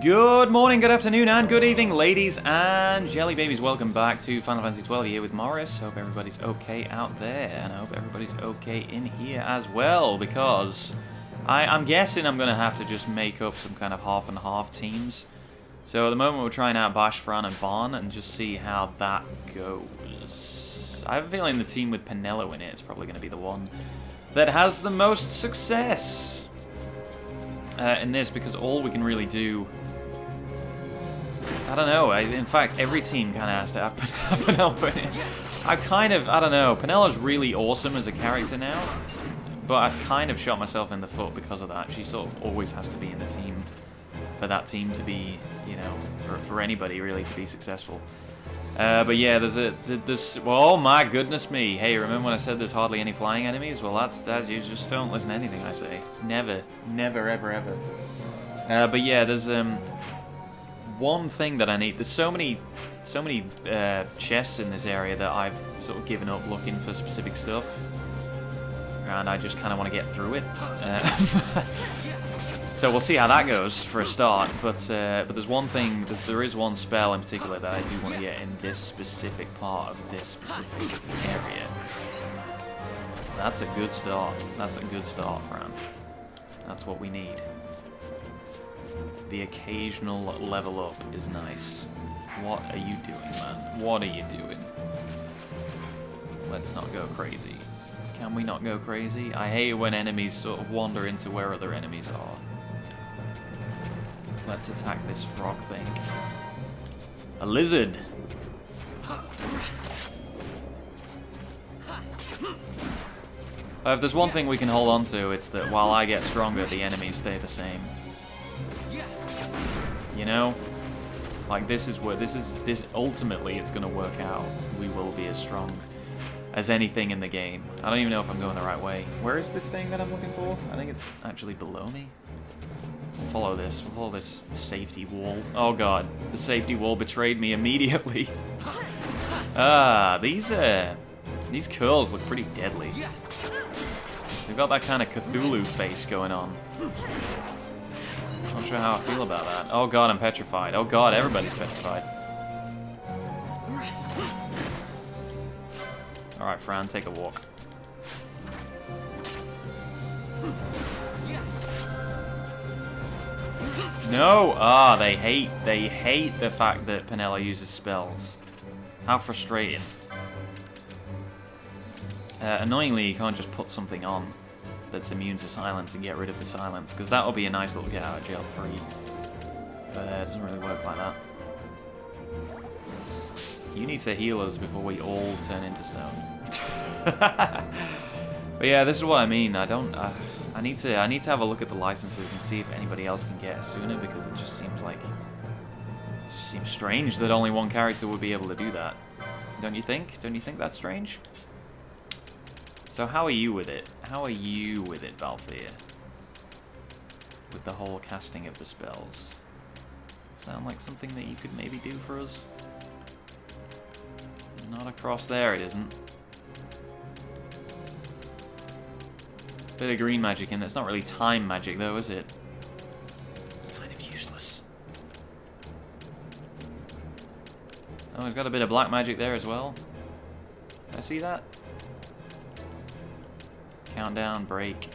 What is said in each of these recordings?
Good morning, good afternoon, and good evening, ladies and jelly babies. Welcome back to Final Fantasy XII here with Morris. Hope everybody's okay out there, and I hope everybody's okay in here as well, because I'm guessing I'm going to have to just make up some kind of half and half teams. So at the moment we're trying out Bash, Fran, and Vaughn, and just see how that goes. I have a feeling the team with Penelo in it is probably going to be the one that has the most success in this, because all we can really do... I don't know, in fact, every team kind of has to have Penelo in it. I don't know, Penelo's really awesome as a character now, but I've kind of shot myself in the foot because of that. She sort of always has to be in the team for that team to be, you know, for anybody really to be successful. But yeah, there's oh my goodness me. Hey, remember when I said there's hardly any flying enemies? Well, that you just don't listen to anything I say. Never, ever, ever. But yeah, there's one thing that I need. There's so many chests in this area that I've sort of given up looking for specific stuff, and I just kind of want to get through it. So we'll see how that goes for a start. But there's one thing. There is one spell in particular that I do want to get in this specific part of this specific area. That's a good start. That's a good start, Fran. That's what we need. The occasional level up is nice. What are you doing, man? What are you doing? Let's not go crazy. Can we not go crazy? I hate when enemies sort of wander into where other enemies are. Let's attack this frog thing. A lizard! If there's one thing we can hold on to, it's that while I get stronger, the enemies stay the same. You know? Like, this ultimately it's gonna work out. We will be as strong as anything in the game. I don't even know if I'm going the right way. Where is this thing that I'm looking for? I think it's actually below me. We'll follow this. We'll follow this safety wall. Oh god, the safety wall betrayed me immediately. These curls look pretty deadly. They've got that kind of Cthulhu face going on. Not sure how I feel about that. Oh god, I'm petrified. Oh god, everybody's petrified. Alright, Fran, take a walk. No! Ah, they hate the fact that Penelo uses spells. How frustrating. Annoyingly, you can't just put something on that's immune to silence and get rid of the silence, because that'll be a nice little get out of jail free. But it doesn't really work like that. You need to heal us before we all turn into stone. But yeah, this is what I mean. I need to have a look at the licenses and see if anybody else can get it sooner, because it just seems strange that only one character would be able to do that. Don't you think? Don't you think that's strange? So how are you with it? How are you with it, Balthier? With the whole casting of the spells? Sound like something that you could maybe do for us? Not across there, it isn't. Bit of green magic in there. It's not really time magic though, is it? It's kind of useless. Oh, we've got a bit of black magic there as well. Can I see that? Countdown, break.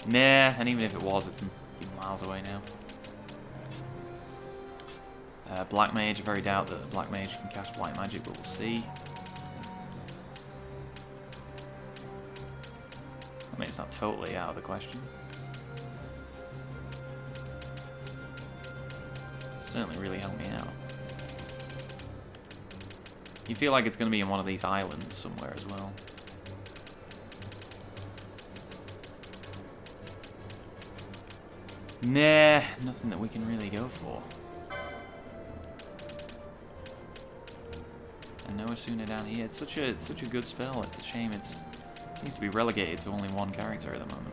Nah, and even if it was, it's miles away now. Black Mage, I very doubt that Black Mage can cast white magic, but we'll see. I mean, it's not totally out of the question. Certainly really helped me out. You feel like it's going to be in one of these islands somewhere as well. Nah, nothing that we can really go for. And no sooner down here. It's such a good spell. It's a shame it needs to be relegated to only one character at the moment.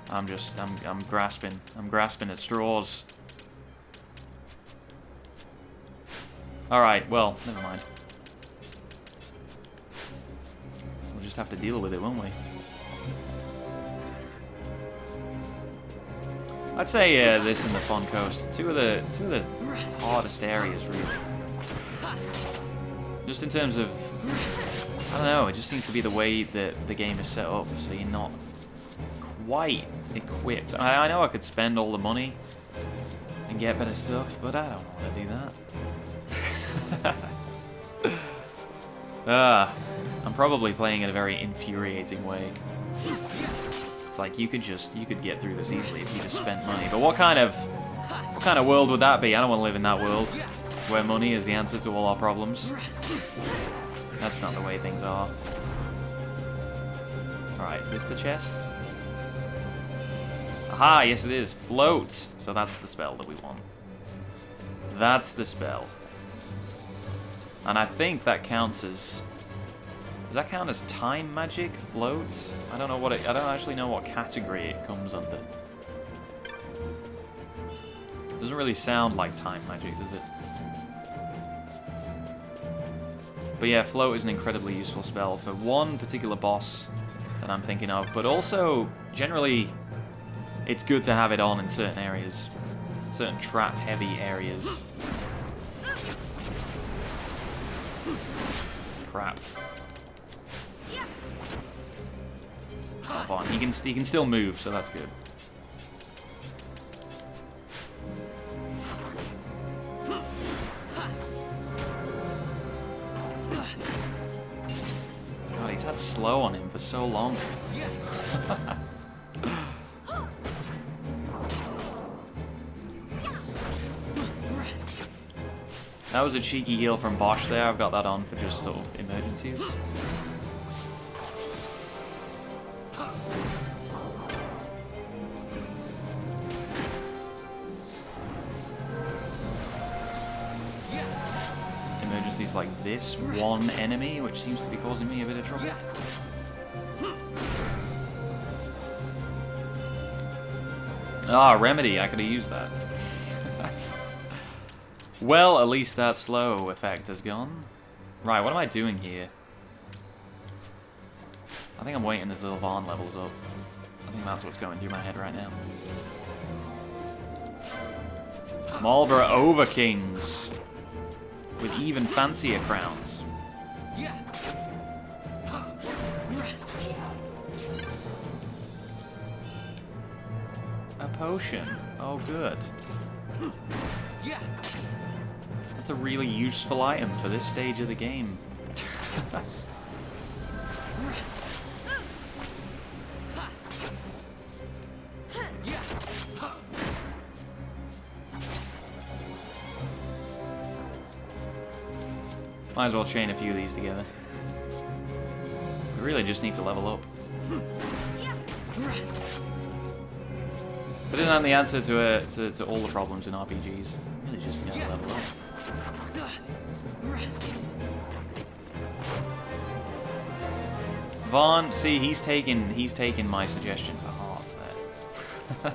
I'm grasping at straws. Alright, well, never mind. We'll just have to deal with it, won't we? I'd say this and the Fawn Coast, two of the hardest areas, really. Just in terms of, I don't know, it just seems to be the way that the game is set up, so you're not quite equipped. I know I could spend all the money and get better stuff, but I don't want to do that. I'm probably playing in a very infuriating way. It's like you could get through this easily if you just spent money. But what kind of world would that be? I don't want to live in that world where money is the answer to all our problems. That's not the way things are. Alright, is this the chest? Aha, yes it is. Float! So that's the spell that we want. That's the spell. And I think that counts as... Does that count as time magic? Float? I don't know what it... I don't actually know what category it comes under. Doesn't really sound like time magic, does it? But yeah, float is an incredibly useful spell for one particular boss that I'm thinking of, but also, generally, it's good to have it on in certain areas. Certain trap-heavy areas. Crap. Oh, fine. He can still move, so that's good. God, he's had slow on him for so long. That was a cheeky heal from Bosch there. I've got that on for just sort of emergencies. Emergencies like this one enemy, which seems to be causing me a bit of trouble. Ah, remedy. I could have used that. Well, at least that slow effect has gone. Right, what am I doing here? I think I'm waiting as the Vaughn levels up. I think that's what's going through my head right now. Marlborough Overkings with even fancier crowns. A potion. Oh, good. That's a really useful item for this stage of the game. Might as well chain a few of these together. We really just need to level up. But isn't that the answer to all the problems in RPGs? Really just need to level up. Vaughn, see, he's taken my suggestion to heart there.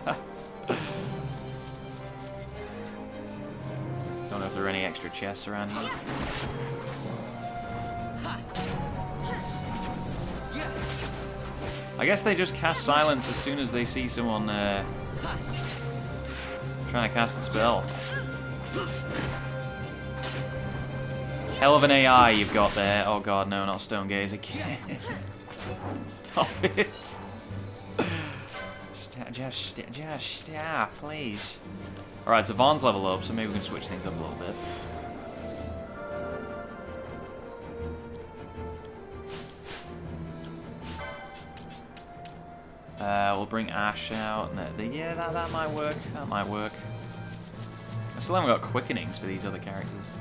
Don't know if there are any extra chests around here. I guess they just cast silence as soon as they see someone trying to cast a spell. Hell of an AI you've got there. Oh god, no, not Stone Gaze again. Stop it. Just stop, please. Alright, so Vaughn's level up, so maybe we can switch things up a little bit. We'll bring Ash out. Yeah, that might work. That might work. I still haven't got quickenings for these other characters.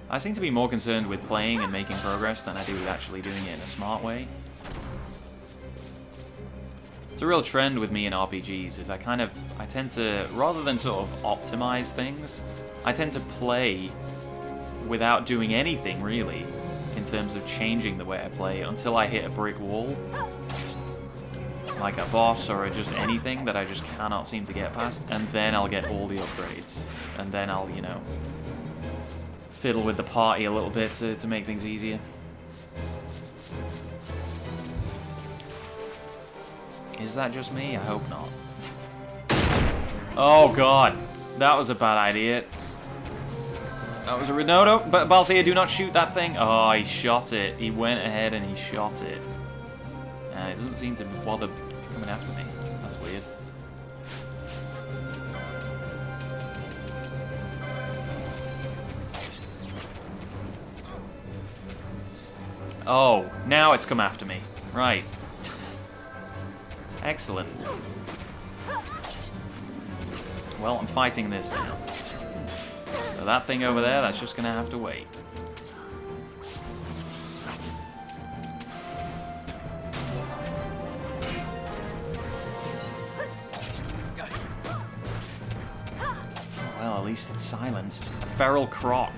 I seem to be more concerned with playing and making progress than I do with actually doing it in a smart way. It's a real trend with me in RPGs, is I tend to, rather than sort of optimize things, I tend to play without doing anything really, in terms of changing the way I play, until I hit a brick wall. like a boss or just anything that I just cannot seem to get past, and then I'll get all the upgrades, and then I'll, you know, fiddle with the party a little bit to make things easier. Is that just me? I hope not. Oh god, that was a bad idea. That was a Renodo, but Balthier, do not shoot that thing. Oh, he shot it. He went ahead and he shot it. It doesn't seem to bother coming after me. That's weird. Oh, now it's come after me. Right. Excellent. Well, I'm fighting this now. So that thing over there, that's just gonna have to wait. Well, at least it's silenced. A feral croc.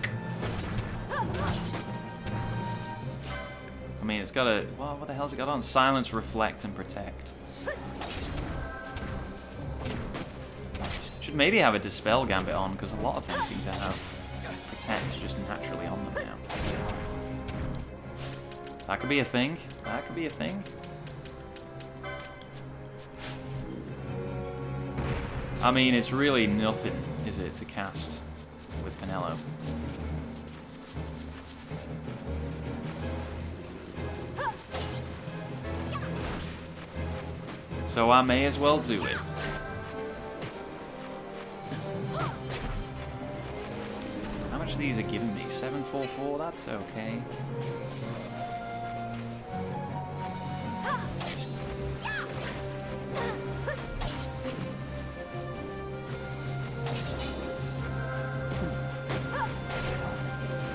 I mean, it's got a... Well, what the hell's it got on? Silence, reflect, and protect. Should maybe have a Dispel Gambit on, because a lot of things seem to have protect just naturally on them now. That could be a thing. That could be a thing. I mean, it's really nothing, is it, to cast with Penelo? So I may as well do it. How much of these are giving me? 744, that's okay.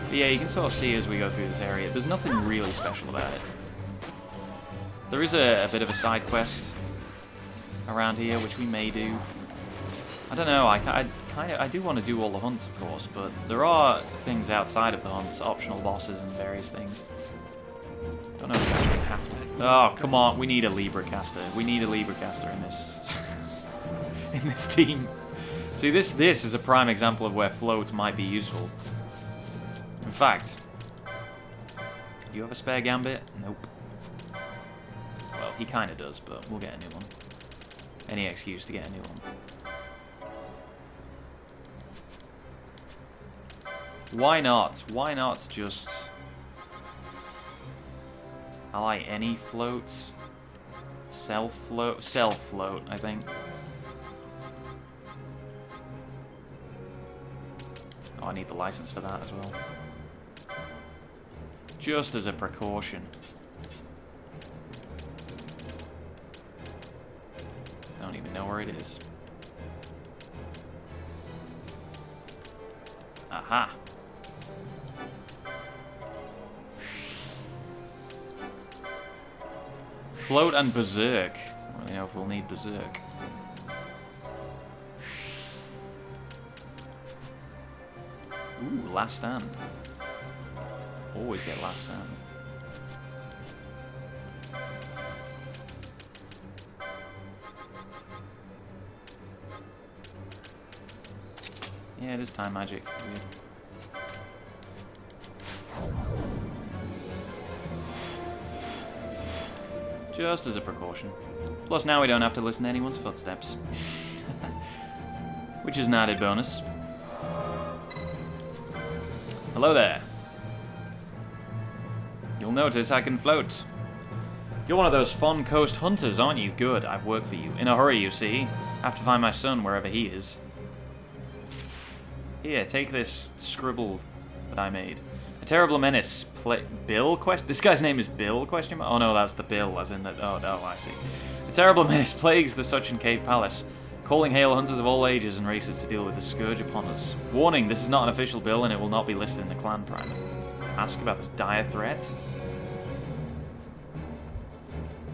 But yeah, you can sort of see as we go through this area, there's nothing really special about it. There is a bit of a side quest around here, which we may do. I don't know, I do want to do all the hunts, of course, but there are things outside of the hunts, optional bosses and various things. Don't know if we actually have to. Oh, come on, we need a Libra caster. We need a Libra caster in this in this team. See, this is a prime example of where float might be useful. In fact, do you have a spare gambit? Nope. Well, he kind of does, but we'll get a new one. Any excuse to get a new one. Why not? Why not just... ally any float? Self-float? Self-float, I think. Oh, I need the license for that as well. Just as a precaution. Don't even know where it is. Aha! Float and Berserk. I don't really know if we'll need Berserk. Ooh, Last Stand. Always get Last Stand. Yeah, it is time magic. Weird. Just as a precaution. Plus now we don't have to listen to anyone's footsteps. Which is an added bonus. Hello there. You'll notice I can float. You're one of those Fawn Coast hunters, aren't you? Good, I've work for you. In a hurry, you see. I have to find my son wherever he is. Here, take this scribble that I made. A terrible menace. Bill? This guy's name is Bill? Question mark? Oh no, that's the Bill, as in that. Oh no, I see. A terrible menace plagues the Suchin Cave Palace, calling hail hunters of all ages and races to deal with the scourge upon us. Warning: this is not an official bill, and it will not be listed in the clan primer. Ask about this dire threat.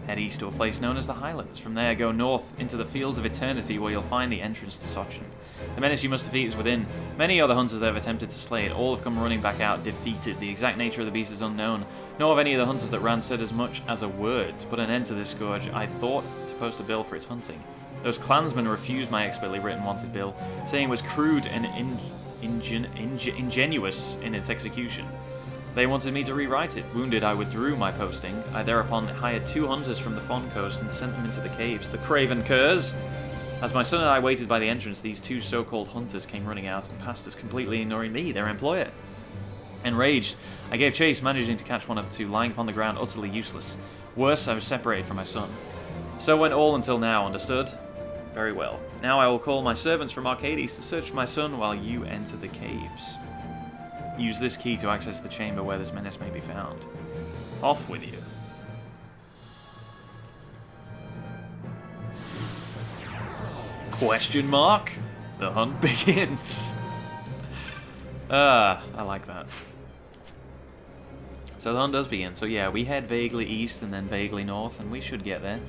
Head east to a place known as the Highlands. From there, go north into the Fields of Eternity, where you'll find the entrance to Sochin. The menace you must defeat is within. Many other hunters that have attempted to slay it. All have come running back out, defeated. The exact nature of the beast is unknown, nor have any of the hunters that ran said as much as a word. To put an end to this scourge, I thought to to post a bill for its hunting. Those clansmen refused my expertly written wanted bill, saying it was crude and ingenuous in its execution. They wanted me to rewrite it. Wounded, I withdrew my posting. I thereupon hired 2 hunters from the Fawn Coast and sent them into the caves. The craven curs! As my son and I waited by the entrance, these 2 so-called hunters came running out and passed us, completely ignoring me, their employer. Enraged, I gave chase, managing to catch one of the 2 lying upon the ground, utterly useless. Worse, I was separated from my son. So went all until now, understood? Very well. Now I will call my servants from Arcades to search for my son while you enter the caves. Use this key to access the chamber where this menace may be found. Off with you. Question mark? The hunt begins. I like that. So the hunt does begin. So yeah, we head vaguely east and then vaguely north, and we should get there.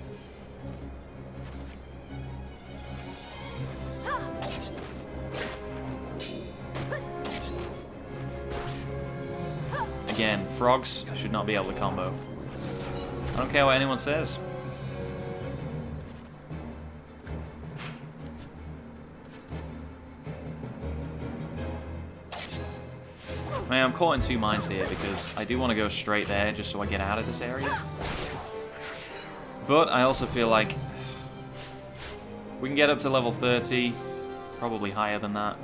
Again, frogs should not be able to combo. I don't care what anyone says. Man, I'm caught in 2 minds here because I do want to go straight there just so I get out of this area. But I also feel like we can get up to level 30, probably higher than that.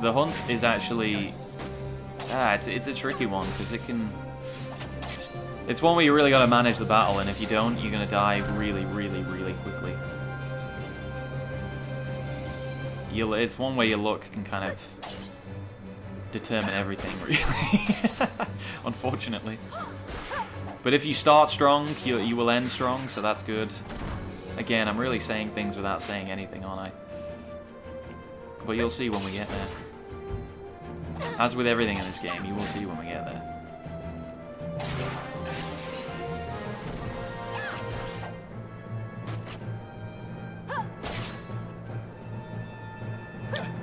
The hunt is actually... it's a tricky one because it can... It's one where you really got to manage the battle, and if you don't, you're going to die really, really, really quickly. It's one where your luck can kind of determine everything, really. Unfortunately. But if you start strong, you will end strong, so that's good. Again, I'm really saying things without saying anything, aren't I? But you'll see when we get there. As with everything in this game, you will see when we get there.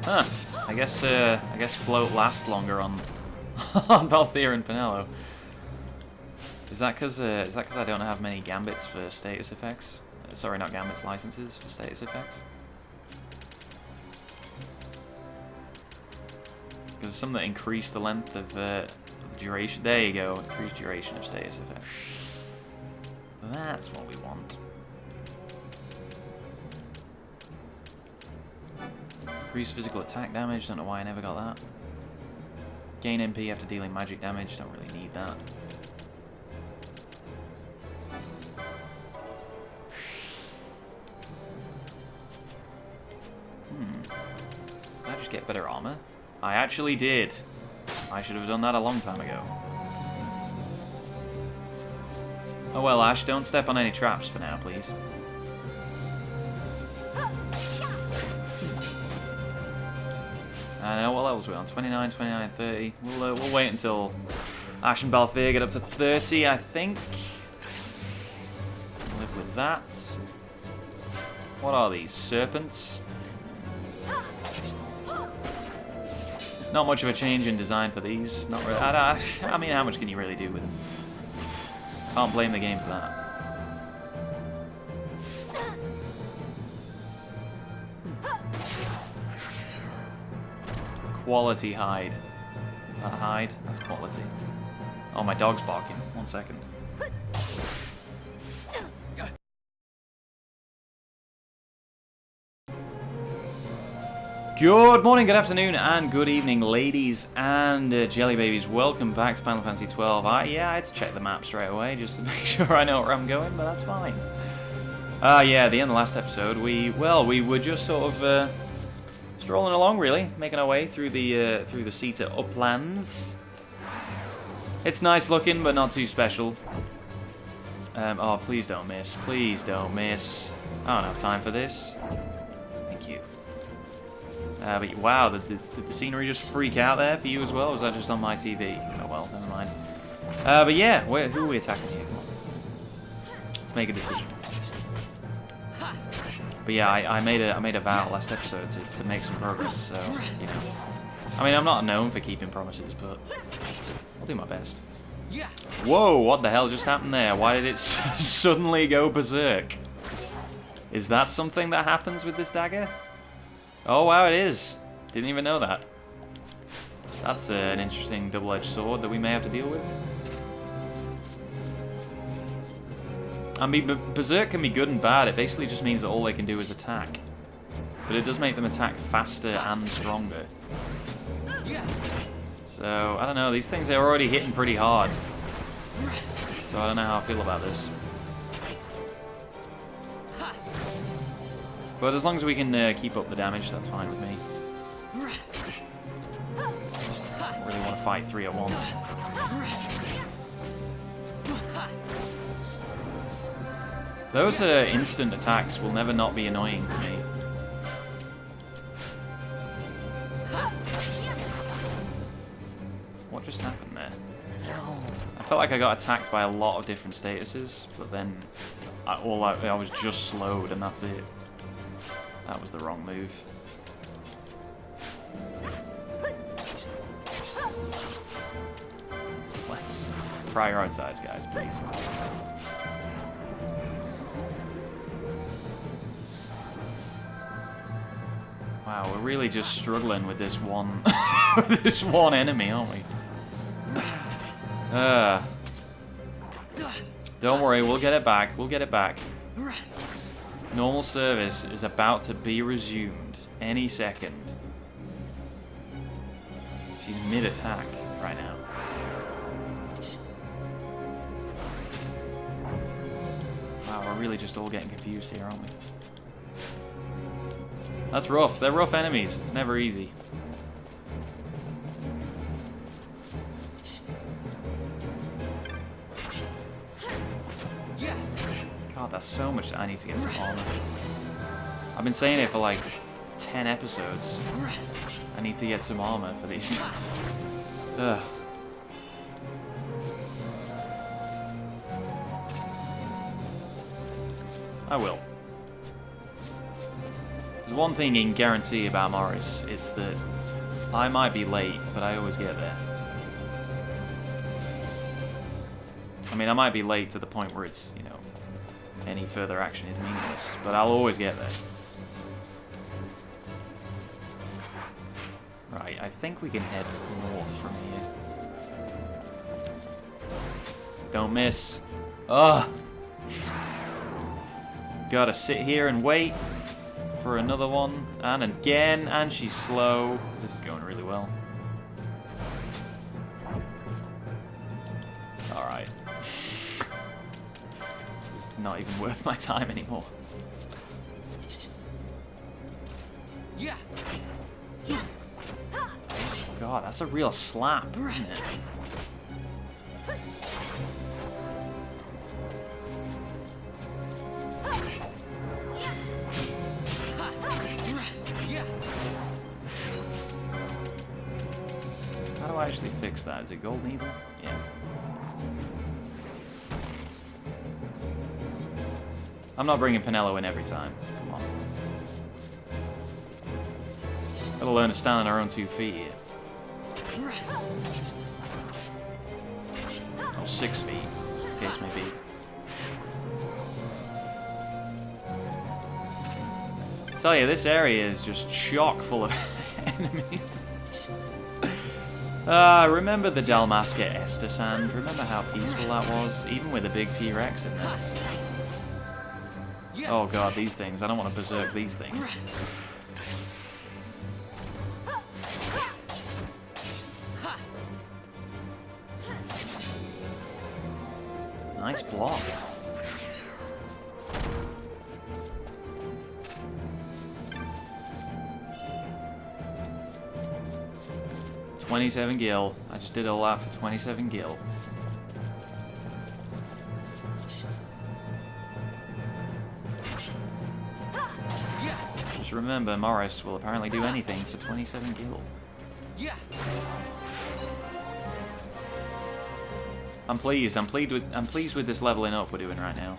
Huh. I guess float lasts longer on on Balthier and Penello. Is that because I don't have many gambits for status effects? Sorry, not gambits, licenses for status effects. Because some that increase the length of the duration. There you go, increased duration of status effects. That's what we want. Increased physical attack damage, don't know why I never got that. Gain MP after dealing magic damage, don't really need that. Did I just get better armor? I actually did. I should have done that a long time ago. Oh well, Ash, don't step on any traps for now, please. I know, what levels are we on? 29, 29, 30. We'll wait until Ash and Balthier get up to 30, I think. I'll live with that. What are these? Serpents? Not much of a change in design for these. Not really. I mean, how much can you really do with them? Can't blame the game for that. Quality hide. That hide? That's quality. Oh, my dog's barking. 1 second. Good morning, good afternoon, and good evening, ladies and jelly babies. Welcome back to Final Fantasy XII. Yeah, I had to check the map straight away just to make sure I know where I'm going, but that's fine. Yeah, at the end of the last episode, we were just sort of strolling along, really, making our way through the Ceta uplands. It's nice looking, but not too special. Oh, please don't miss. Please don't miss. I don't have time for this. Thank you. But wow, did the scenery just freak out there for you as well? Or was that just on my TV? Oh well, never mind. But yeah, who are we attacking here? Come on. Let's make a decision. But yeah, I made a vow last episode to make some progress, so, you know. I mean, I'm not known for keeping promises, but I'll do my best. Whoa, what the hell just happened there? Why did it suddenly go berserk? Is that something that happens with this dagger? Oh wow, it is. Didn't even know that. That's an interesting double-edged sword that we may have to deal with. I mean, berserk can be good and bad. It basically just means that all they can do is attack. But it does make them attack faster and stronger. So, I don't know, these things are already hitting pretty hard. So I don't know how I feel about this. But as long as we can keep up the damage, that's fine with me. I don't really want to fight 3 at once. Those instant attacks will never not be annoying to me. What just happened there? I felt like I got attacked by a lot of different statuses, but then I was just slowed and that's it. That was the wrong move. Let's prioritize, guys, please. Wow, we're really just struggling with this one, with this one enemy, aren't we? Don't worry, we'll get it back. We'll get it back. Normal service is about to be resumed any second. She's mid-attack right now. Wow, we're really just all getting confused here, aren't we? That's rough. They're rough enemies. It's never easy. God, that's so much. I need to get some armor. I've been saying it for like 10 episodes. I need to get some armor for these. Ugh. I will. There's one thing you can guarantee about Morris. It's that I might be late, but I always get there. I mean, I might be late to the point where it's, you know, any further action is meaningless, but I'll always get there. Right, I think we can head north from here. Don't miss. Ugh! Gotta sit here and wait for another one, and again, and she's slow. This is going really well. Alright. This is not even worth my time anymore. God, that's a real slap, isn't it? How do I actually fix that? Is it gold needle? Yeah. I'm not bringing Pinello in every time. Come on. Gotta learn to stand on our own 2 feet here. Or 6 feet, as the case may be. I tell you, this area is just chock full of enemies. Remember the Dalmasca Ester Sand? Remember how peaceful that was? Even with a big T-Rex in there. Oh god, these things. I don't want to berserk these things. Nice block. $27 gil. I just did all that for 27 gil. Just remember, Morris will apparently do anything for 27 gil. I'm pleased. I'm pleased with this leveling up we're doing right now.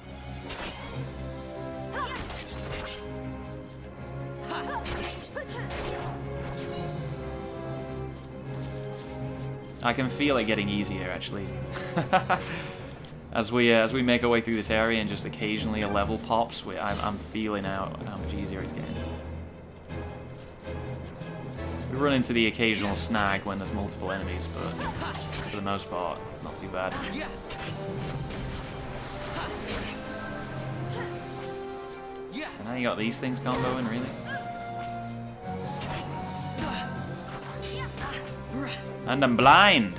I can feel it getting easier, actually. As we make our way through this area and just occasionally a level pops, I'm feeling out how much easier it's getting. We run into the occasional snag when there's multiple enemies, but for the most part, it's not too bad. And now you got these things comboing, really? And I'm blind!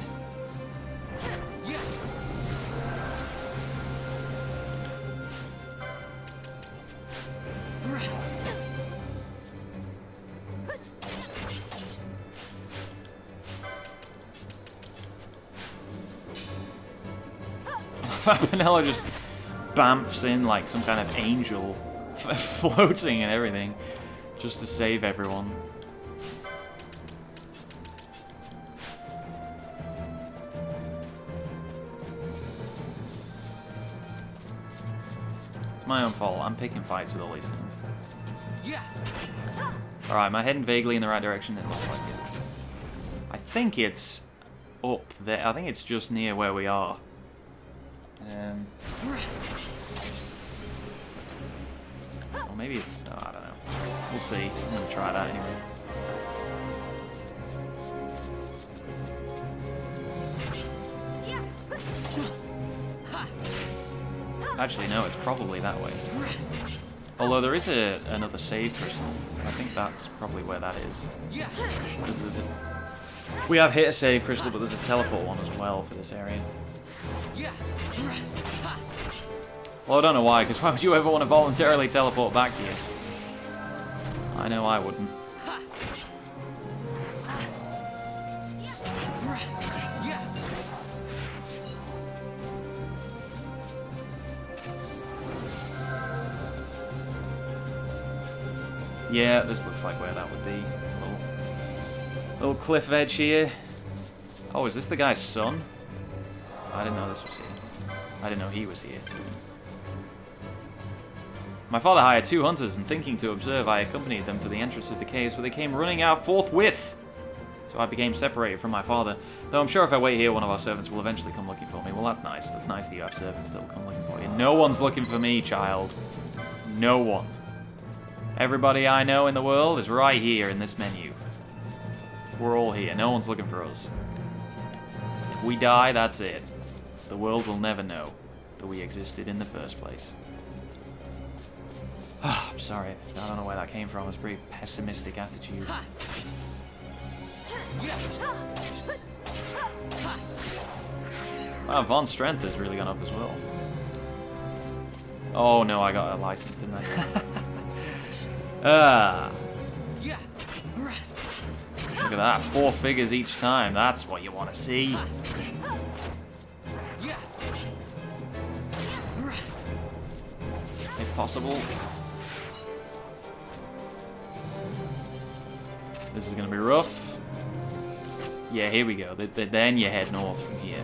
Vanilla just bamfs in like some kind of angel, floating and everything, just to save everyone. It's my own fault. I'm picking fights with all these things. Alright, am I heading vaguely in the right direction? It looks like it. I think it's up there. I think it's just near where we are. Or maybe it's... oh, I don't know. We'll see. I'm going to try that anyway. Actually, no, it's probably that way. Although there is another save crystal, so I think that's probably where that is. Because we have hit a save crystal, but there's a teleport one as well for this area. Well, I don't know why, because why would you ever want to voluntarily teleport back here? I know I wouldn't. Yeah, this looks like where that would be. Little cliff edge here. Oh, is this the guy's son? I didn't know this was here. I didn't know he was here. My father hired 2 hunters, and thinking to observe, I accompanied them to the entrance of the caves, where they came running out forthwith. So I became separated from my father. Though I'm sure if I wait here, one of our servants will eventually come looking for me. Well, that's nice. That's nice that you have servants that will come looking for you. No one's looking for me, child. No one. Everybody I know in the world is right here in this menu. We're all here. No one's looking for us. If we die, that's it. The world will never know that we existed in the first place. I'm sorry. I don't know where that came from. It's a pretty pessimistic attitude. Wow, Von's strength has really gone up as well. Oh no, I got a license, didn't I? Look at that, 4 figures each time. That's what you want to see. If possible. This is going to be rough. Yeah, here we go. Then you head north from here.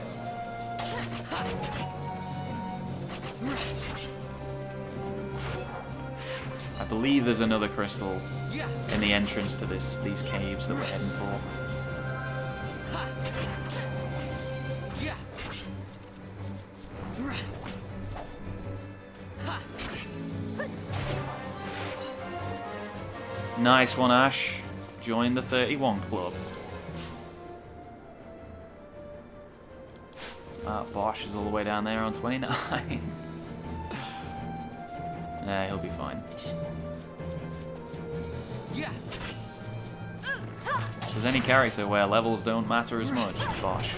I believe there's another crystal in the entrance to these caves that we're heading for. Nice one, Ash. Join the 31 club. Bosch is all the way down there on 29. Nah, he'll be fine. If there's any character where levels don't matter as much, it's Bosch.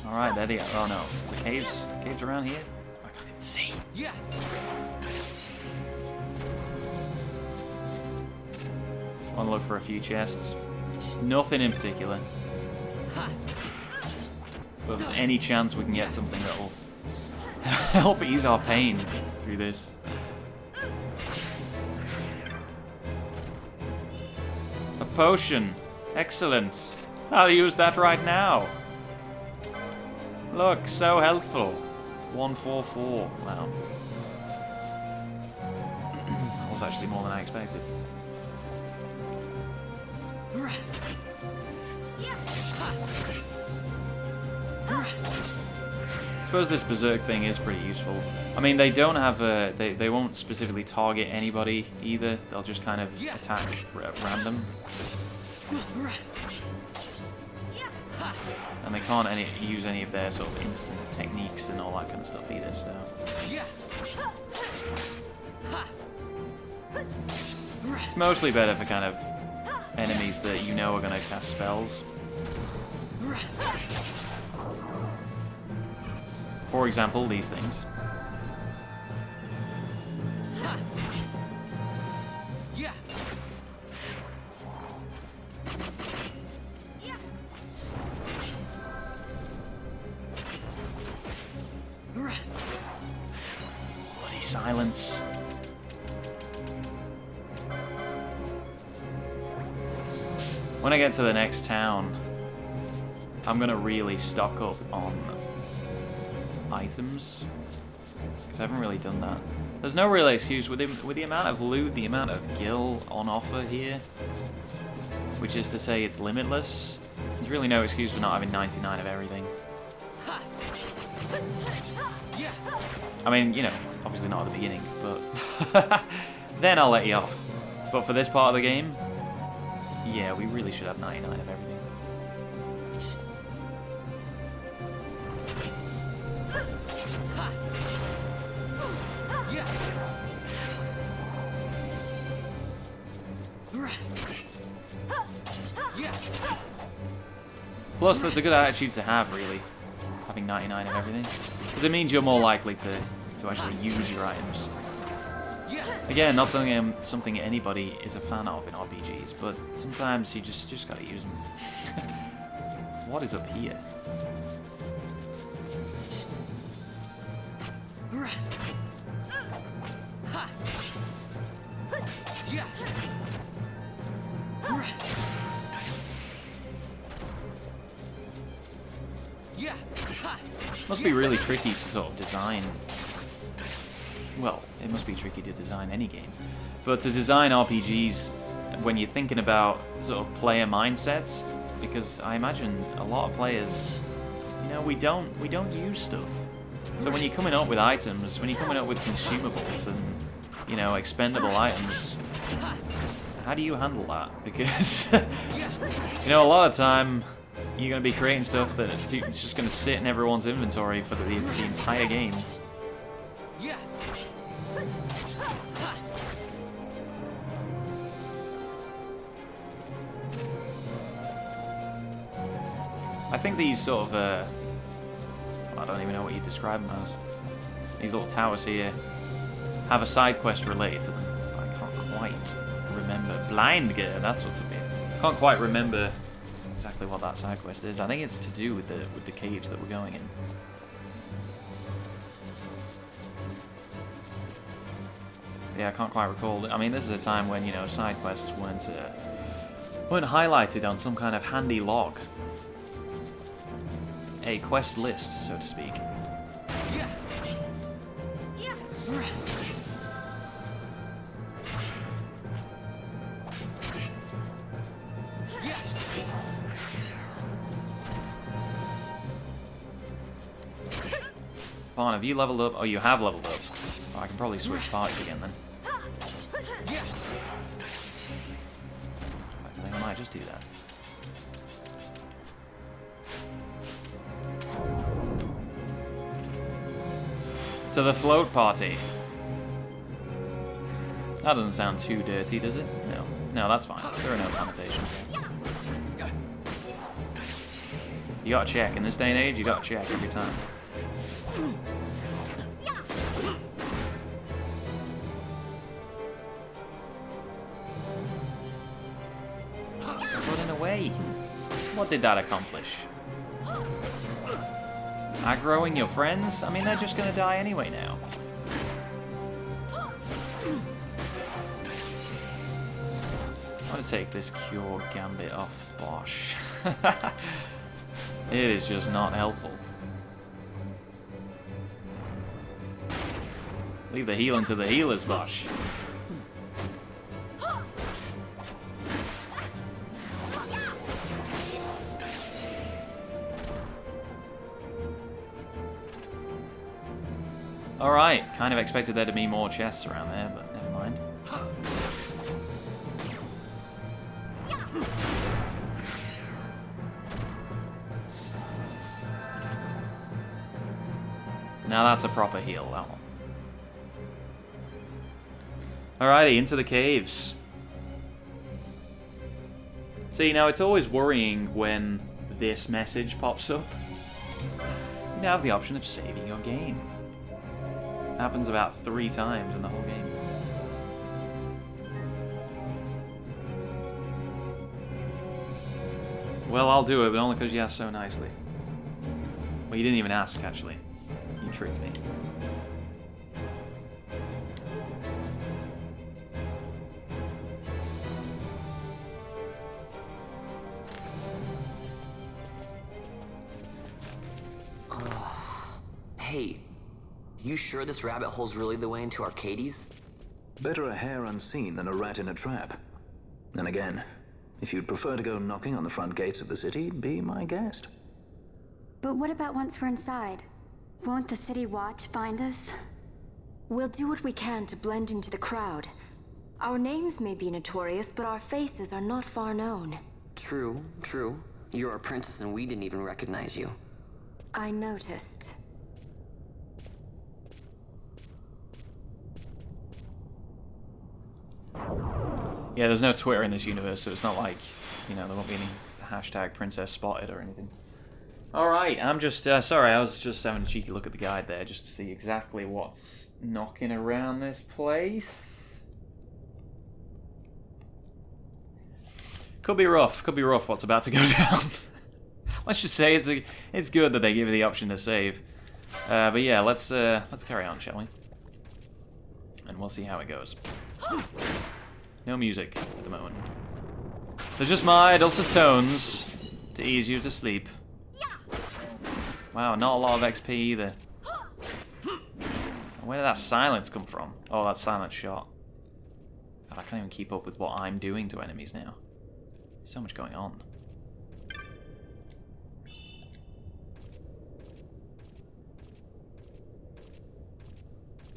Alright, there they go. Oh no. The caves around here? I can't even see. Want to look for a few chests. Nothing in particular. But if there's any chance we can get something that'll help ease our pain through this. A potion. Excellent. I'll use that right now. Look, so helpful. 144. Wow. That was actually more than I expected. I suppose this berserk thing is pretty useful. I mean, they don't have a... They won't specifically target anybody either. They'll just kind of attack at random. And they can't use any of their sort of instant techniques and all that kind of stuff either, so... It's mostly better for kind of enemies that you know are going to cast spells. For example, these things. Bloody silence. When I get to the next town, I'm gonna really stock up on items, because I haven't really done that. There's no real excuse with the amount of loot, the amount of gil on offer here, which is to say it's limitless. There's really no excuse for not having 99 of everything. I mean, you know, obviously not at the beginning, but then I'll let you off. But for this part of the game, yeah, we really should have 99 of everything. Plus, that's a good attitude to have, really, having 99 of everything, because it means you're more likely to actually use your items. Again, not something anybody is a fan of in RPGs, but sometimes you just gotta use them. What is up here? Must be really tricky to sort of design. Well, it must be tricky to design any game, but to design RPGs when you're thinking about sort of player mindsets, because I imagine a lot of players, you know, we don't use stuff. So when you're coming up with items, when you're coming up with consumables and, you know, expendable items, how do you handle that? Because you know, a lot of time you're going to be creating stuff that it's just going to sit in everyone's inventory for the entire game. I think these sort of, I don't even know what you describe them as. These little towers here have a side quest related to them. But I can't quite remember. Blind Gear, that's what's up here. Can't quite remember exactly what that side quest is. I think it's to do with the caves that we're going in. Yeah, I can't quite recall. I mean, this is a time when, you know, side quests weren't highlighted on some kind of handy log. A quest list, so to speak. Vaughn, have you leveled up? Oh, you have leveled up. Oh, I can probably switch parties again then. I think I might just do that. To the float party. That doesn't sound too dirty, does it? No. No, that's fine. There are no connotations. You gotta check. In this day and age, you gotta check every time. Running away. What did that accomplish? Aggroing your friends? I mean, they're just gonna die anyway now. I'm gonna take this Cure Gambit off Bosch. It is just not helpful. Leave the healing to the healers, Bosh. Alright, kind of expected there to be more chests around there, but never mind. Now that's a proper heal, that one. Alrighty, into the caves. See, now it's always worrying when this message pops up. You now have the option of saving your game. Happens about 3 times in the whole game. Well, I'll do it, but only because you asked so nicely. Well, you didn't even ask, actually. You tricked me. Hey, you sure this rabbit hole's really the way into Arcades? Better a hare unseen than a rat in a trap. Then again, if you'd prefer to go knocking on the front gates of the city, be my guest. But what about once we're inside? Won't the city watch find us? We'll do what we can to blend into the crowd. Our names may be notorious, but our faces are not far known. True, true. You're our princess and we didn't even recognize you. I noticed. Yeah, there's no Twitter in this universe, so it's not like, you know, there won't be any hashtag princess spotted or anything. Alright, I'm just, sorry, I was just having a cheeky look at the guide there just to see exactly what's knocking around this place. Could be rough what's about to go down. Let's just say it's good that they give you the option to save. But yeah, let's carry on, shall we? And we'll see how it goes. No music at the moment. There's just my dulcet tones to ease you to sleep. Wow, not a lot of XP either. Where did that silence come from? Oh, that silent shot. God, I can't even keep up with what I'm doing to enemies now. So much going on.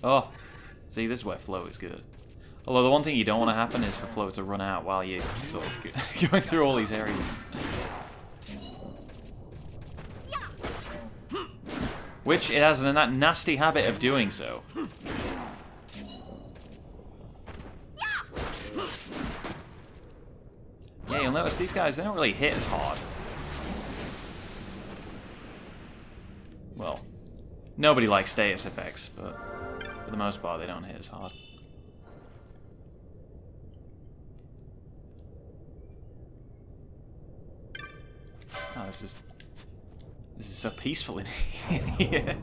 Oh, see, this is where flow is good. Although the one thing you don't want to happen is for flow to run out while you're sort of going through all these areas. Which it has a nasty habit of doing so. Yeah, you'll notice these guys, they don't really hit as hard. Well, nobody likes status effects, but for the most part they don't hit as hard. Oh, this is so peaceful in here.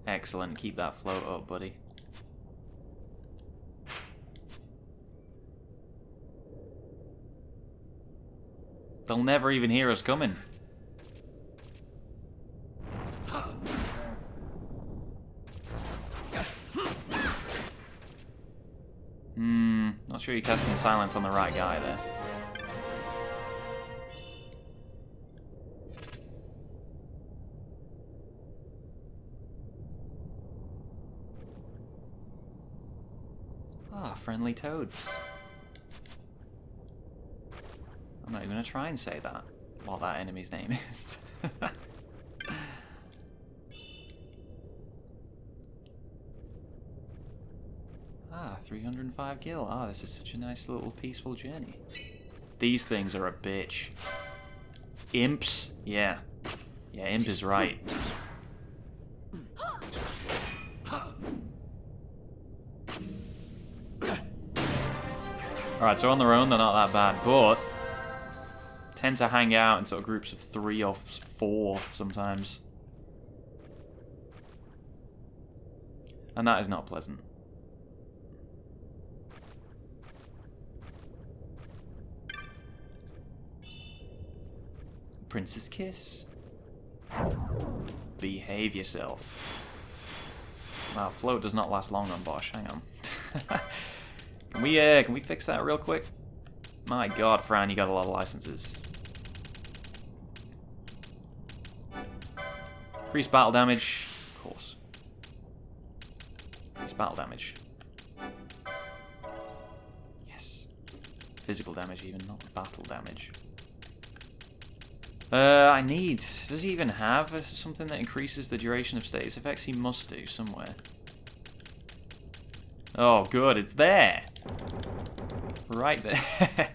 Excellent, keep that float up, buddy. They'll never even hear us coming. Not sure you're casting silence on the right guy there. Ah, friendly toads. I'm not even gonna try and say that, what that enemy's name is. Ah, 305 gil. Ah, this is such a nice little peaceful journey. These things are a bitch. Imps? Yeah. Yeah, imp is right. Alright, so on their own they're not that bad, but tend to hang out in sort of groups of 3 or 4 sometimes. And that is not pleasant. Princess Kiss. Behave yourself. Wow, float does not last long on Bosch. Hang on. Can we fix that real quick? My God, Fran, you got a lot of licenses. Increase battle damage, of course. Increase battle damage. Yes. Physical damage even, not battle damage. Does he even have something that increases the duration of status effects? He must do, somewhere. Oh, good, it's there! Right there.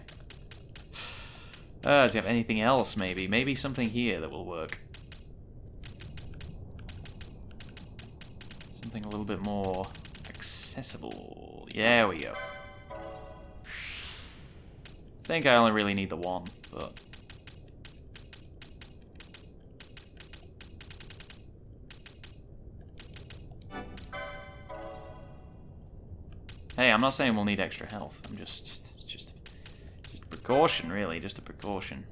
Do you have anything else, maybe? Maybe something here that will work. Something a little bit more accessible. Yeah, we go. I think I only really need the one, but... Hey, I'm not saying we'll need extra health. I'm just a precaution, really. Just a precaution.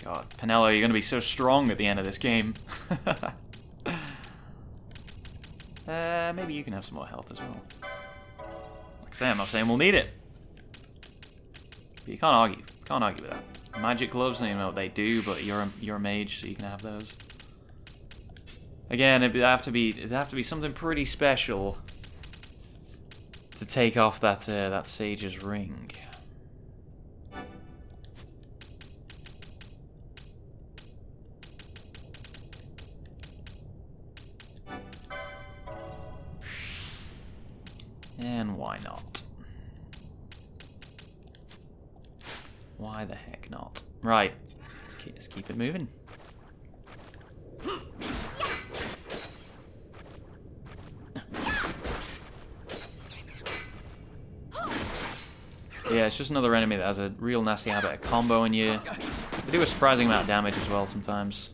God, Penelo, you're gonna be so strong at the end of this game. Maybe you can have some more health as well. Like I say, I'm not saying we'll need it. But you can't argue. Can't argue with that. Magic gloves, you know what they do, but you're a mage, so you can have those. Again, it'd have to be something pretty special to take off that that sage's ring. And why not? Why the heck not? Right, let's keep it moving. Yeah, it's just another enemy that has a real nasty habit of comboing you. They do a surprising amount of damage as well sometimes.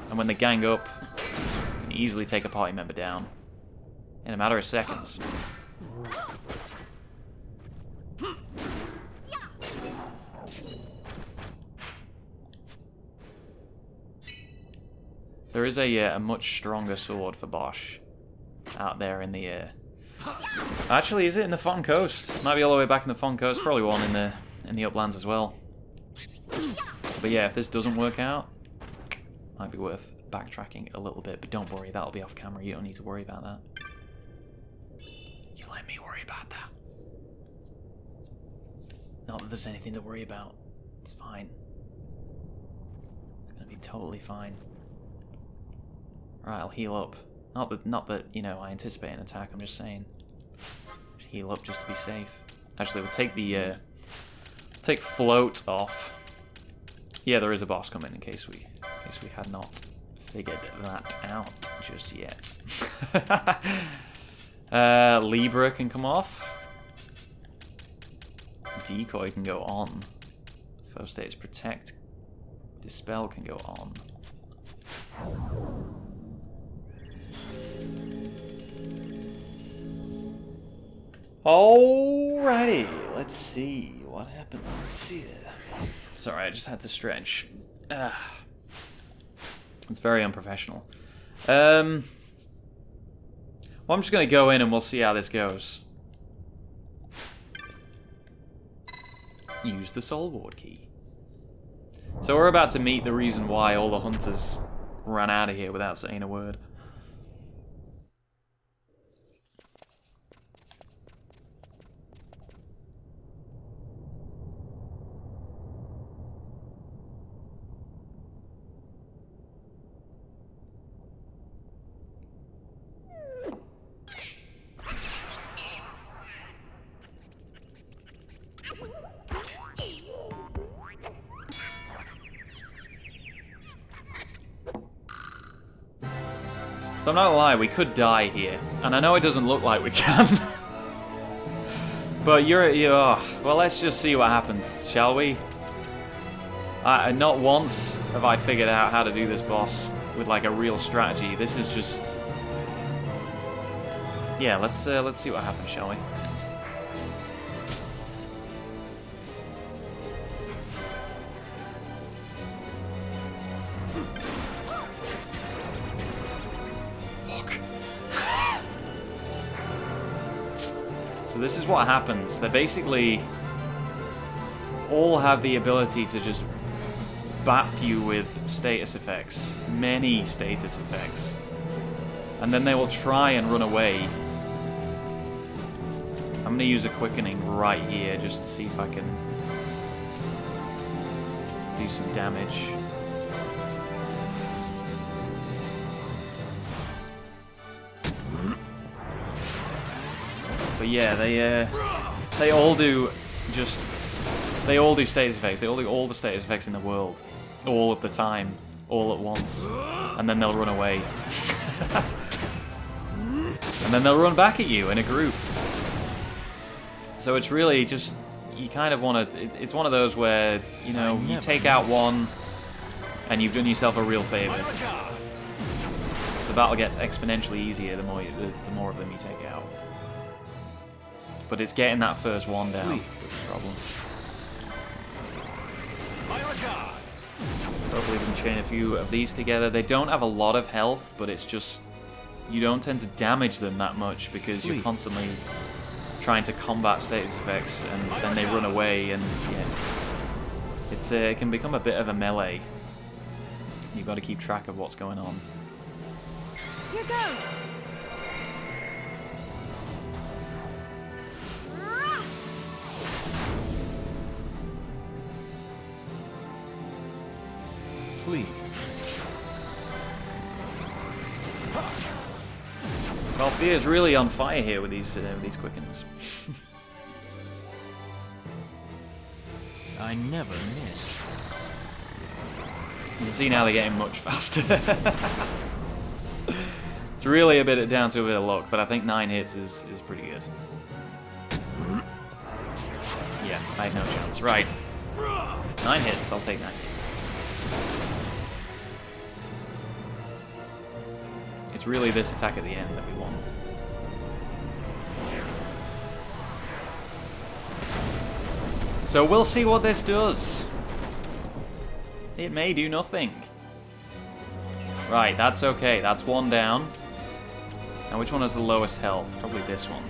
And when they gang up, you can easily take a party member down in a matter of seconds. There is a much stronger sword for Bosch out there in the air. Actually, is it in the Fon Coast? Might be all the way back in the Fon Coast. Probably one in the uplands as well. But yeah, if this doesn't work out, might be worth backtracking a little bit. But don't worry, that'll be off camera. You don't need to worry about that. You let me worry about that. Not that there's anything to worry about. It's fine. It's gonna be totally fine. Right, I'll heal up. Not that you know I anticipate an attack. I'm just saying, just heal up just to be safe. Actually, we'll take the take float off. Yeah, there is a boss coming in case we had not figured that out just yet. Libra can come off. Decoy can go on. Foe status protect. Dispel can go on. Alrighty, let's see what happens here. Sorry, I just had to stretch. It's very unprofessional. Well, I'm just going to go in and we'll see how this goes. Use the Soul Ward key. So we're about to meet the reason why all the hunters ran out of here without saying a word. So I'm not gonna lie, we could die here, and I know it doesn't look like we can. But well, let's just see what happens, shall we? Not once have I figured out how to do this boss with like a real strategy. This is just, yeah. Let's see what happens, shall we? So this is what happens. They basically all have the ability to just bap you with status effects. Many status effects. And then they will try and run away. I'm going to use a quickening right here just to see if I can do some damage. But yeah, they all do status effects. They all do all the status effects in the world, all at the time, all at once, and then they'll run away. And then they'll run back at you in a group. So it's really just, you kind of want to, it's one of those where, you know, you take out one and you've done yourself a real favor. The battle gets exponentially easier the more of them you take out. But it's getting that first one down that's the problem. Hopefully we can chain a few of these together. They don't have a lot of health, but it's just, you don't tend to damage them that much because you're constantly trying to combat status effects, and then they run away, and yeah, it can become a bit of a melee. You've got to keep track of what's going on. Here goes! Please. Well, Fear's really on fire here with these quickens. I never miss. You can see now they're getting much faster. It's really down to a bit of luck, but I think 9 hits is pretty good. Yeah, I had no chance. Right. 9 hits, I'll take 9 hits. It's really this attack at the end that we want. So we'll see what this does. It may do nothing. Right, that's okay. That's one down. Now which one has the lowest health? Probably this one.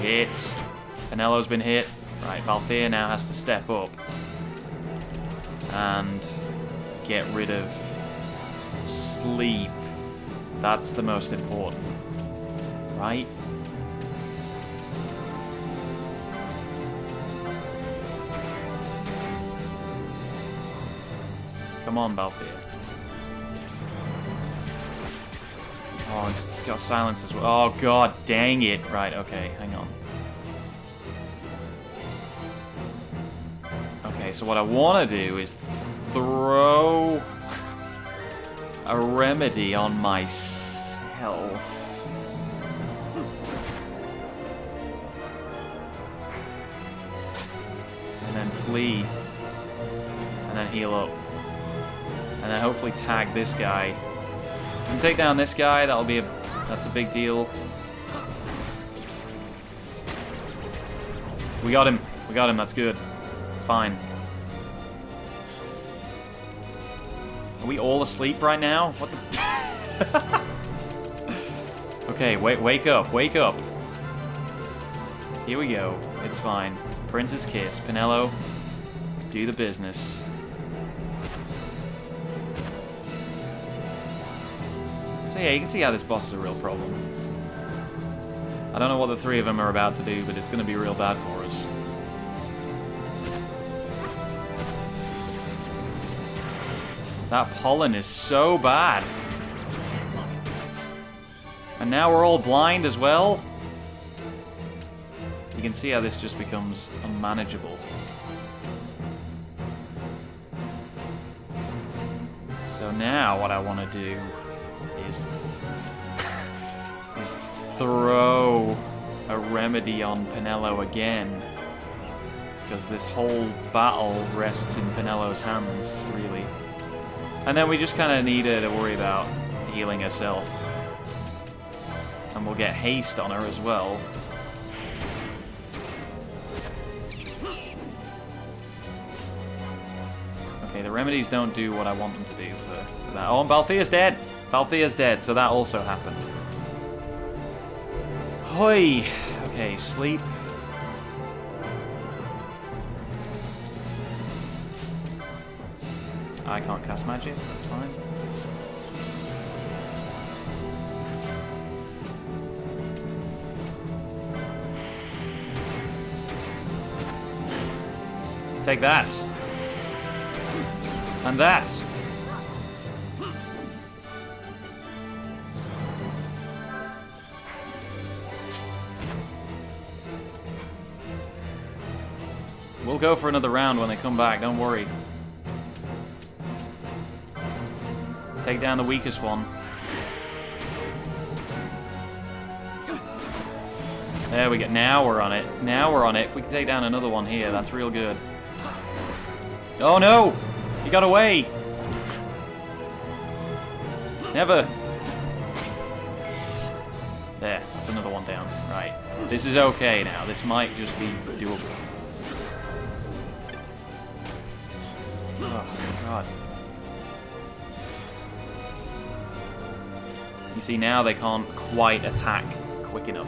Shit. Penelo's been hit. Right, Valthea now has to step up and get rid of sleep. That's the most important, right? Come on, Valthea. Oh, it's got silence as well. Oh, god dang it. Right, okay, hang on. Okay, so what I want to do is throw a remedy on myself. And then flee. And then heal up. And then hopefully tag this guy. If we can take down this guy, that's a big deal. We got him. We got him, that's good. It's fine. Are we all asleep right now? What the... Okay, wake up, wake up. Here we go. It's fine. Prince's Kiss. Penelo, do the business. So yeah, you can see how this boss is a real problem. I don't know what the 3 of them are about to do, but it's going to be real bad for us. That pollen is so bad. And now we're all blind as well. You can see how this just becomes unmanageable. So now what I want to do is throw a remedy on Penelo again. Because this whole battle rests in Penelo's hands, really. And then we just kind of need her to worry about healing herself. And we'll get haste on her as well. Okay, the remedies don't do what I want them to do for that. Oh, and Balthea's dead! Balthea's dead, so that also happened. Hoi! Okay, sleep. I can't cast magic, that's fine. Take that. And that. We'll go for another round when they come back, don't worry. Take down the weakest one. There we go. Now we're on it. Now we're on it. If we can take down another one here, that's real good. Oh no! He got away! Never! There, that's another one down. Right. This is okay now. This might just be doable. Oh, God. You see, now they can't quite attack quick enough.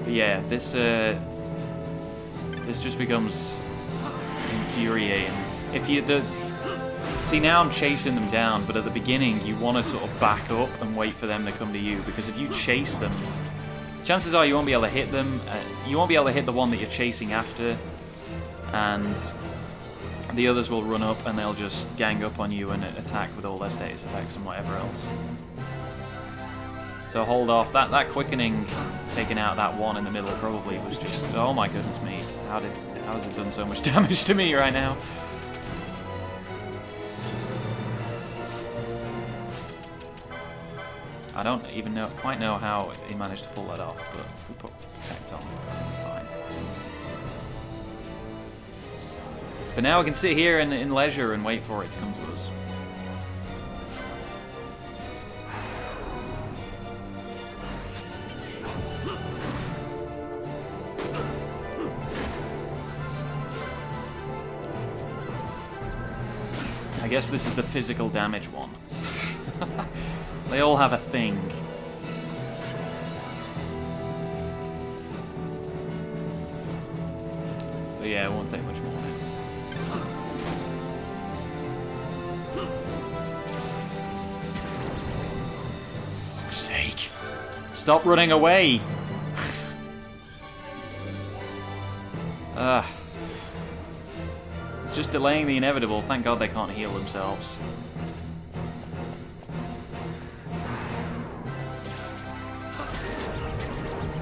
But yeah, this just becomes infuriating. If you see, now I'm chasing them down, but at the beginning you want to sort of back up and wait for them to come to you, because if you chase them, chances are you won't be able to hit them. You won't be able to hit the one that you're chasing after, and the others will run up and they'll just gang up on you and attack with all their status effects and whatever else. So hold off. That quickening, taking out that one in the middle, probably was just, oh my goodness me, how has it done so much damage to me right now? I don't even quite know how he managed to pull that off, but if we put Protect on, fine. But now we can sit here in leisure and wait for it to come to us. I guess this is the physical damage one. They all have a thing. But yeah, it won't take much more now. For fuck's sake. Stop running away! Just delaying the inevitable. Thank God they can't heal themselves.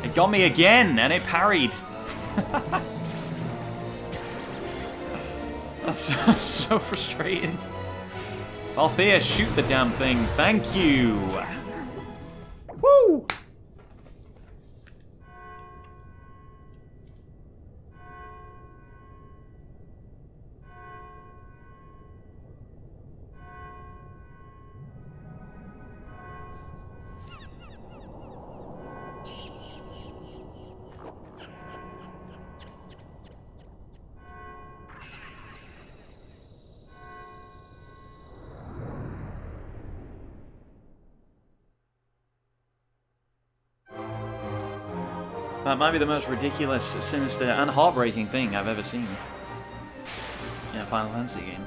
It got me again, and it parried. That's so frustrating. Althea, shoot the damn thing. Thank you. Woo! That might be the most ridiculous, sinister, and heartbreaking thing I've ever seen in a Final Fantasy game.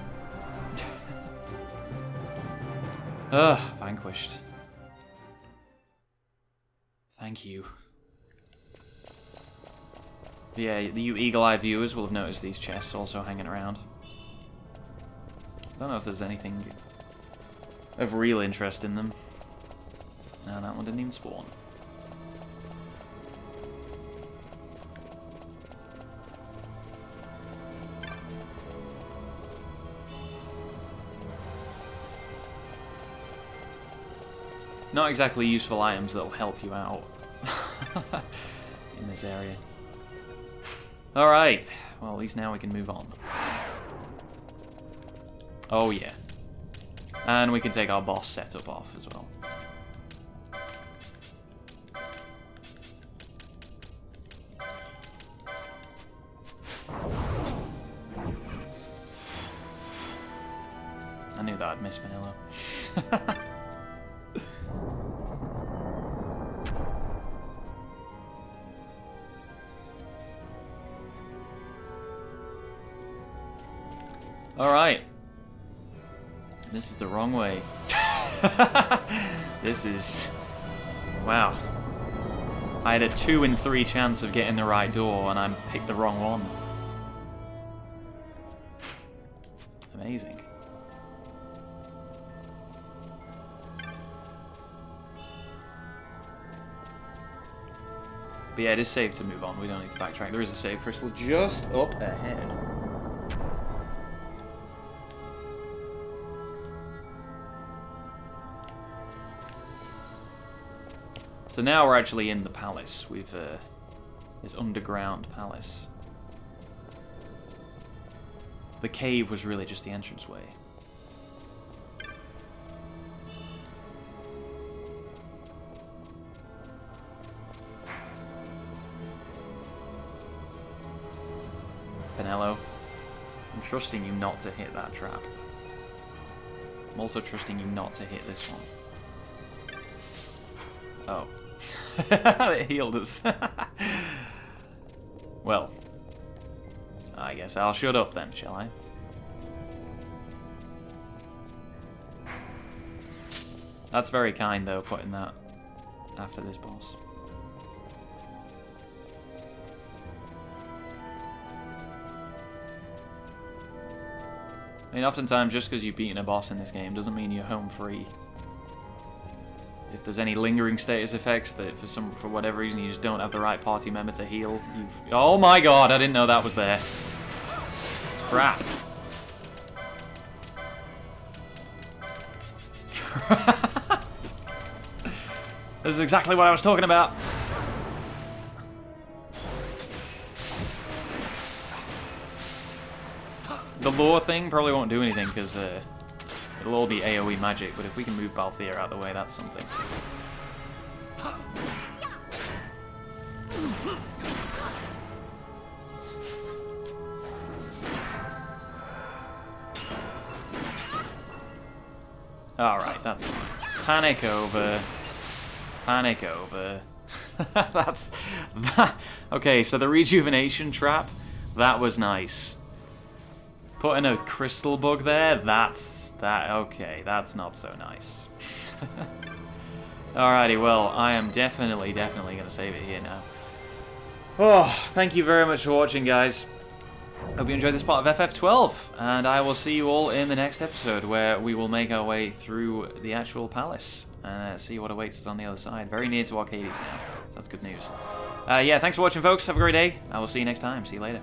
Vanquished. Thank you. But yeah, you eagle-eyed viewers will have noticed these chests also hanging around. I don't know if there's anything of real interest in them. No, that one didn't even spawn. Not exactly useful items that'll help you out in this area. Alright, well at least now we can move on. Oh, yeah. And we can take our boss setup off as well. I knew that I'd miss Manila. Alright. This is the wrong way. This is... Wow. I had a 2 in 3 chance of getting the right door and I picked the wrong one. Amazing. But yeah, it is safe to move on. We don't need to backtrack. There is a save crystal just up ahead. So now we're actually in the palace. We've this underground palace. The cave was really just the entranceway. Penelo, I'm trusting you not to hit that trap. I'm also trusting you not to hit this one. Oh. It healed us. Well, I guess I'll shut up then, shall I? That's very kind, though, putting that after this boss. I mean, oftentimes, just because you've beaten a boss in this game doesn't mean you're home free. If there's any lingering status effects that for whatever reason you just don't have the right party member to heal, you've... Oh my god, I didn't know that was there. Crap. This is exactly what I was talking about. The lore thing probably won't do anything because it'll all be AoE magic, but if we can move Balthier out of the way, that's something. Alright, that's fine. Panic over. Panic over. That's... That. Okay, so the rejuvenation trap, that was nice. Putting a crystal bug there, okay, that's not so nice. Alrighty, well, I am definitely going to save it here now. Oh, thank you very much for watching, guys. Hope you enjoyed this part of FF12, and I will see you all in the next episode, where we will make our way through the actual palace, and see what awaits us on the other side. Very near to Arcades now, so that's good news. Yeah, thanks for watching, folks. Have a great day. I will see you next time. See you later.